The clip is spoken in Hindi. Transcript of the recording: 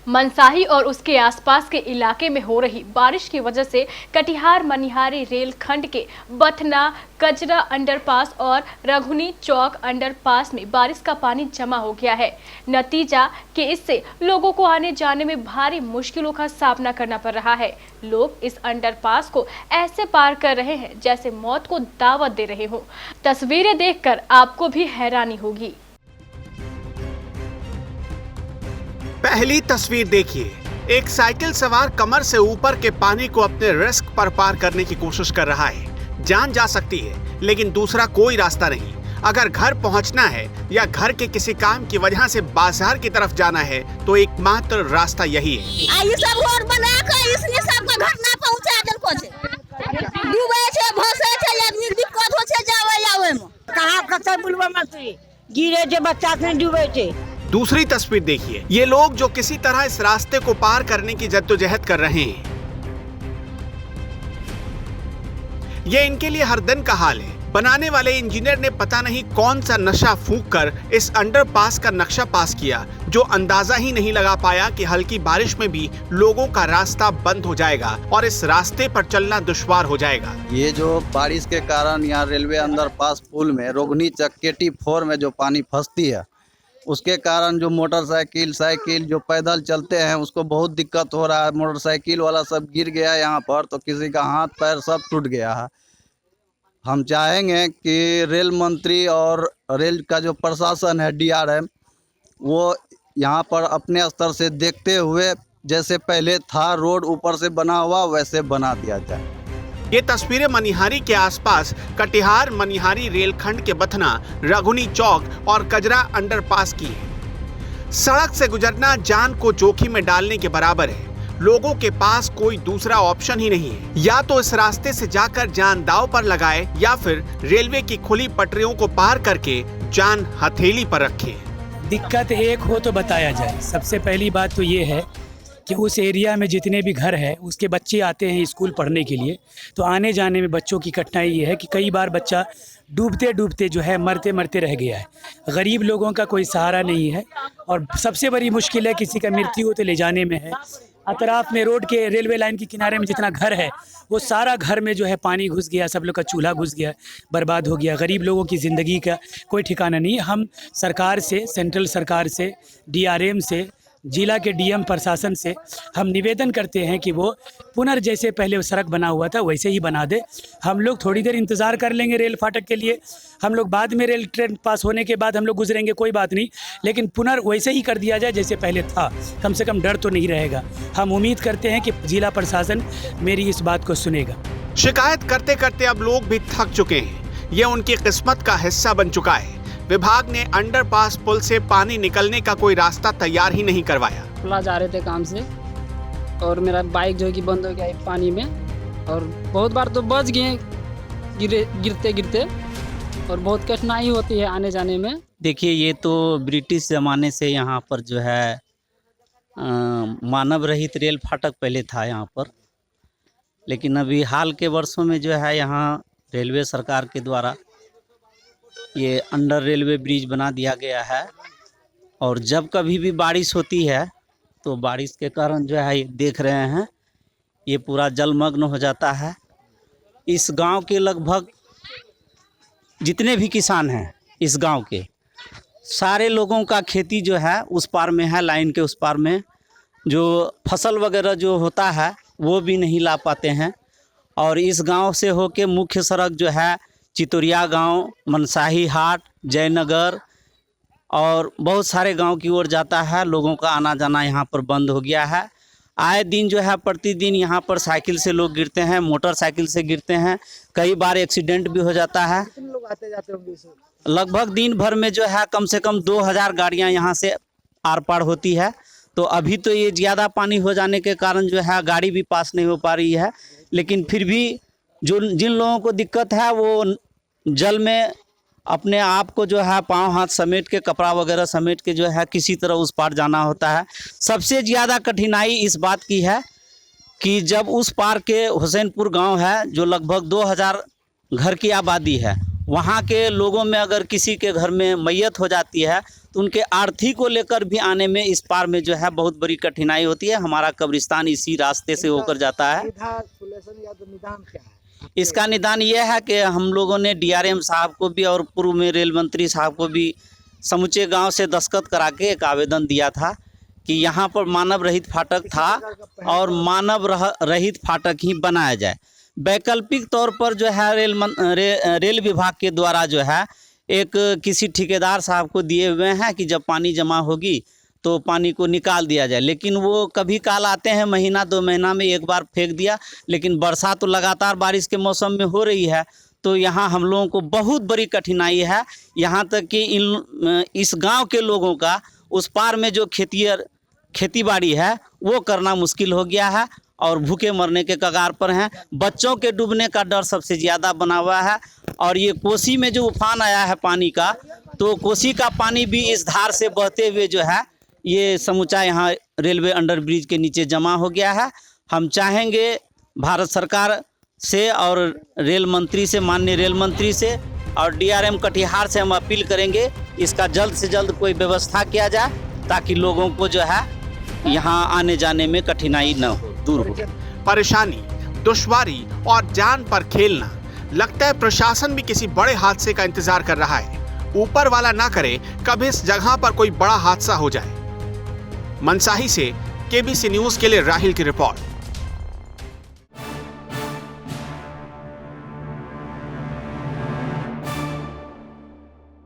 मनसाही और उसके आसपास के इलाके में हो रही बारिश की वजह से कटिहार मनिहारी रेल खंड के बथना कजरा अंडरपास और रघुनी चौक अंडरपास में बारिश का पानी जमा हो गया है। नतीजा कि इससे लोगों को आने जाने में भारी मुश्किलों का सामना करना पड़ रहा है। लोग इस अंडरपास को ऐसे पार कर रहे हैं जैसे मौत को दावत दे रहे हों। तस्वीरें देखकर आपको भी हैरानी होगी। पहली तस्वीर देखिए, एक साइकिल सवार कमर से ऊपर के पानी को अपने रिस्क पर पार करने की कोशिश कर रहा है। जान जा सकती है, लेकिन दूसरा कोई रास्ता नहीं। अगर घर पहुंचना है या घर के किसी काम की वजह से बाजार की तरफ जाना है तो एकमात्र रास्ता यही है। आई सब रोड बनाकर इसने सबका घटना पहुंचा देलको छे। डूबे छे, भसे छे, आदमी दिक्कत हो छे जावे आवे में। कहां कते बुलवा मत गिरे जे बच्चा के डूबे छे। दूसरी तस्वीर देखिए, ये लोग जो किसी तरह इस रास्ते को पार करने की जद्दोजहद कर रहे हैं, ये इनके लिए हर दिन का हाल है। बनाने वाले इंजीनियर ने पता नहीं कौन सा नशा फूंक कर इस अंडरपास का नक्शा पास किया, जो अंदाजा ही नहीं लगा पाया कि हल्की बारिश में भी लोगों का रास्ता बंद हो जाएगा और इस रास्ते पर चलना दुश्वार हो जाएगा। ये जो बारिश के कारण यहाँ रेलवे अंडरपास पुल में रोगनी चक KT4 में जो पानी फंसती है, उसके कारण जो मोटरसाइकिल साइकिल जो पैदल चलते हैं उसको बहुत दिक्कत हो रहा है। मोटरसाइकिल वाला सब गिर गया यहाँ पर, तो किसी का हाथ पैर सब टूट गया है। हम चाहेंगे कि रेल मंत्री और रेल का जो प्रशासन है DRM, वो यहाँ पर अपने स्तर से देखते हुए जैसे पहले था रोड ऊपर से बना हुआ वैसे बना दिया जाए। ये तस्वीरें मनिहारी के आसपास कटिहार मनिहारी रेलखंड के बथना, रघुनी चौक और कजरा अंडरपास की है। सड़क से गुजरना जान को जोखिम में डालने के बराबर है। लोगों के पास कोई दूसरा ऑप्शन ही नहीं है, या तो इस रास्ते से जाकर जान दांव पर लगाए या फिर रेलवे की खुली पटरियों को पार करके जान हथेली पर रखे। दिक्कत एक हो तो बताया जाए। सबसे पहली बात तो ये है कि उस एरिया में जितने भी घर हैं उसके बच्चे आते हैं स्कूल पढ़ने के लिए, तो आने जाने में बच्चों की कठिनाई ये है कि कई बार बच्चा डूबते डूबते जो है मरते मरते रह गया है। गरीब लोगों का कोई सहारा नहीं है और सबसे बड़ी मुश्किल है किसी का मृत्यु हो तो ले जाने में है। अतराफ में रोड के रेलवे लाइन के किनारे में जितना घर है वो सारा घर में जो है पानी घुस गया, सब लोग का चूल्हा घुस गया, बर्बाद हो गया। गरीब लोगों की ज़िंदगी का कोई ठिकाना नहीं। हम सरकार से, सेंट्रल सरकार से, DRM से, जिला के DM प्रशासन से हम निवेदन करते हैं कि वो पुनः जैसे पहले सड़क बना हुआ था वैसे ही बना दे। हम लोग थोड़ी देर इंतज़ार कर लेंगे रेल फाटक के लिए, हम लोग बाद में रेल ट्रेन पास होने के बाद हम लोग गुजरेंगे, कोई बात नहीं, लेकिन पुनः वैसे ही कर दिया जाए जैसे पहले था। कम से कम डर तो नहीं रहेगा। हम उम्मीद करते हैं कि जिला प्रशासन मेरी इस बात को सुनेगा। शिकायत करते करते अब लोग भी थक चुके हैं। ये उनकी किस्मत का हिस्सा बन चुका है। विभाग ने अंडरपास पुल से पानी निकलने का कोई रास्ता तैयार ही नहीं करवाया। खुला जा रहे थे काम से और मेरा बाइक जो है कि बंद हो गया है पानी में, और बहुत बार तो बच गए गिरते गिरते, और बहुत कठिनाई होती है आने जाने में। देखिए, ये तो ब्रिटिश ज़माने से यहाँ पर जो है मानव रहित रेल फाटक पहले था यहाँ पर, लेकिन अभी हाल के वर्षों में जो है यहाँ रेलवे सरकार के द्वारा ये अंडर रेलवे ब्रिज बना दिया गया है। और जब कभी भी बारिश होती है तो बारिश के कारण जो है ये देख रहे हैं ये पूरा जलमग्न हो जाता है। इस गांव के लगभग जितने भी किसान हैं इस गांव के, सारे लोगों का खेती जो है उस पार में है, लाइन के उस पार में। जो फसल वगैरह जो होता है वो भी नहीं ला पाते हैं। और इस गांव से होके मुख्य सड़क जो है चितोरिया गांव, मनसाही हाट, जयनगर और बहुत सारे गांव की ओर जाता है। लोगों का आना जाना यहाँ पर बंद हो गया है। आए दिन जो है प्रतिदिन यहाँ पर साइकिल से लोग गिरते हैं, मोटरसाइकिल से गिरते हैं, कई बार एक्सीडेंट भी हो जाता है। कितने लोग आते जाते होंगे? लगभग दिन भर में जो है कम से कम 2000 गाड़ियाँ यहाँ से आर पार होती है। तो अभी तो ये ज़्यादा पानी हो जाने के कारण जो है गाड़ी भी पास नहीं हो पा रही है, लेकिन फिर भी जिन लोगों को दिक्कत है वो जल में अपने आप को जो है पाँव हाथ समेट के, कपड़ा वगैरह समेट के जो है किसी तरह उस पार जाना होता है। सबसे ज़्यादा कठिनाई इस बात की है कि जब उस पार के हुसैनपुर गांव है जो लगभग 2000 घर की आबादी है, वहाँ के लोगों में अगर किसी के घर में मैयत हो जाती है तो उनके आर्थिक को लेकर भी आने में इस पार में जो है बहुत बड़ी कठिनाई होती है। हमारा कब्रिस्तान इसी रास्ते से होकर जाता है। इसका निदान यह है कि हम लोगों ने DRM साहब को भी और पूर्व में रेल मंत्री साहब को भी समूचे गांव से दस्तखत करा के एक आवेदन दिया था कि यहाँ पर मानव रहित फाटक था और मानव रहित फाटक ही बनाया जाए। वैकल्पिक तौर पर जो है रेल विभाग के द्वारा जो है एक किसी ठेकेदार साहब को दिए हुए हैं कि जब पानी जमा होगी तो पानी को निकाल दिया जाए, लेकिन वो कभी काल आते हैं महीना 2 महीना में एक बार फेंक दिया। लेकिन बरसात तो लगातार बारिश के मौसम में हो रही है, तो यहाँ हम लोगों को बहुत बड़ी कठिनाई है। यहाँ तक कि इस गांव के लोगों का उस पार में जो खेती बाड़ी है वो करना मुश्किल हो गया है और भूखे मरने के कगार पर हैं। बच्चों के डूबने का डर सबसे ज़्यादा बना हुआ है। और ये कोसी में जो उफान आया है पानी का, तो कोसी का पानी भी इस धार से बहते हुए जो है ये समूचा यहाँ रेलवे अंडरब्रिज के नीचे जमा हो गया है। हम चाहेंगे भारत सरकार से और रेल मंत्री से, माननीय रेल मंत्री से और DRM कटिहार से हम अपील करेंगे इसका जल्द से जल्द कोई व्यवस्था किया जाए ताकि लोगों को जो है यहाँ आने जाने में कठिनाई न हो, दूर हो। परेशानी, दुश्वारी और जान पर खेलना। लगता है प्रशासन भी किसी बड़े हादसे का इंतजार कर रहा है। ऊपर वाला ना करे कभी इस जगह पर कोई बड़ा हादसा हो जाए। मनसाही से KBC न्यूज के लिए राहिल की रिपोर्ट।